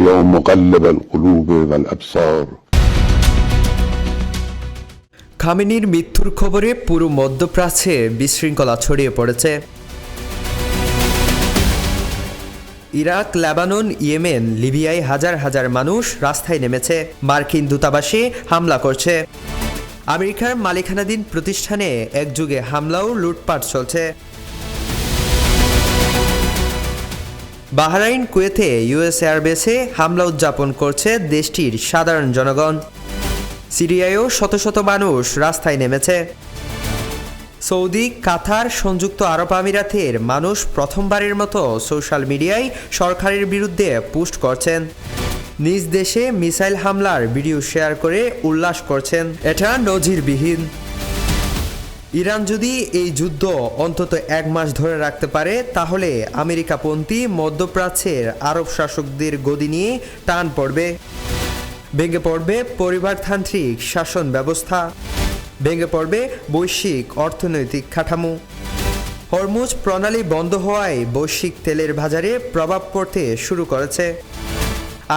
يا مقلب القلوب والأبصار। খামেনির মৃত্যুর খবরে পুরো মধ্যপ্রাচ্যে বিশৃঙ্খলা ছড়িয়ে পড়েছে। ইরাক, লেবানন, ইয়েমেন, লিবিয়ায় হাজার হাজার মানুষ রাস্তায় নেমেছে, মার্কিন দূতাবাসে হামলা করছে। আমেরিকার মালিকানাধীন প্রতিষ্ঠানে একযুগে হামলা ও লুটপাট চলছে। বাহরাইন, কুয়েতে ইউএস এয়ারবেসে হামলা উদযাপন করছে দেশটির সাধারণ জনগণ। সিরিয়ায়ও শত শত মানুষ রাস্তায় নেমেছে। সৌদি, কাতার, সংযুক্ত আরব আমিরাতের মানুষ প্রথমবারের মতো সোশ্যাল মিডিয়ায় সরকারের বিরুদ্ধে পোস্ট করছেন। নিজ দেশে মিসাইল হামলার ভিডিও শেয়ার করে উল্লাস করছেন। এটা নজিরবিহীন। ইরান যদি এই যুদ্ধ অন্তত 1 মাস ধরে রাখতে পারে, তাহলে আমেরিকাপন্থী মধ্যপ্রাচ্যের আরব শাসকদের গদি নিয়ে টান পড়বে। ভেঙে পড়বে পরিবারতান্ত্রিক শাসন ব্যবস্থা, ভেঙে পড়বে বৈশ্বিক অর্থনৈতিক কাঠামো। হরমুজ প্রণালী বন্ধ হওয়ায় বৈশ্বিক তেলের বাজারে প্রভাব পড়তে শুরু করেছে।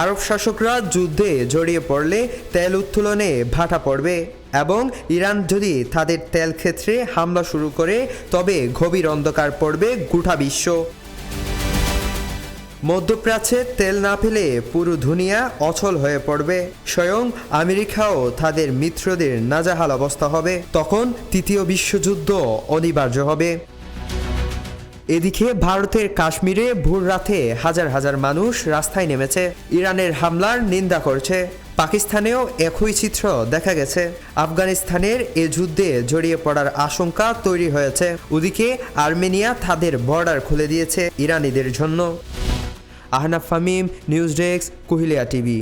আরব শাসকরা যুদ্ধে জড়িয়ে পড়লে তেল উত্তোলনে ভাটা পড়বে এবং ইরান যদি তাদের তেল ক্ষেত্রে হামলা শুরু করে, তবে গভীর অন্ধকার পড়বে গোটা বিশ্ব। মধ্যপ্রাচ্যে তেল না পেলে পুরো দুনিয়া অচল হয়ে পড়বে। স্বয়ং আমেরিকাও তাদের মিত্রদের নাজেহাল অবস্থা হবে। তখন তৃতীয় বিশ্বযুদ্ধ অনিবার্য হবে। এদিকে ভারতের কাশ্মীরে ভোর রাতে হাজার হাজার মানুষ রাস্তায় নেমেছে, ইরানের হামলার নিন্দা করছে। পাকিস্তানেও একই চিত্র দেখা গেছে। আফগানিস্তানের এ যুদ্ধে জড়িয়ে পড়ার আশঙ্কা তৈরি হয়েছে। ওদিকে আর্মেনিয়া তাদের বর্ডার খুলে দিয়েছে ইরানিদের জন্য। আহনাফ ফামিম, নিউজ ডেস্ক, কুহিলিয়া টিভি।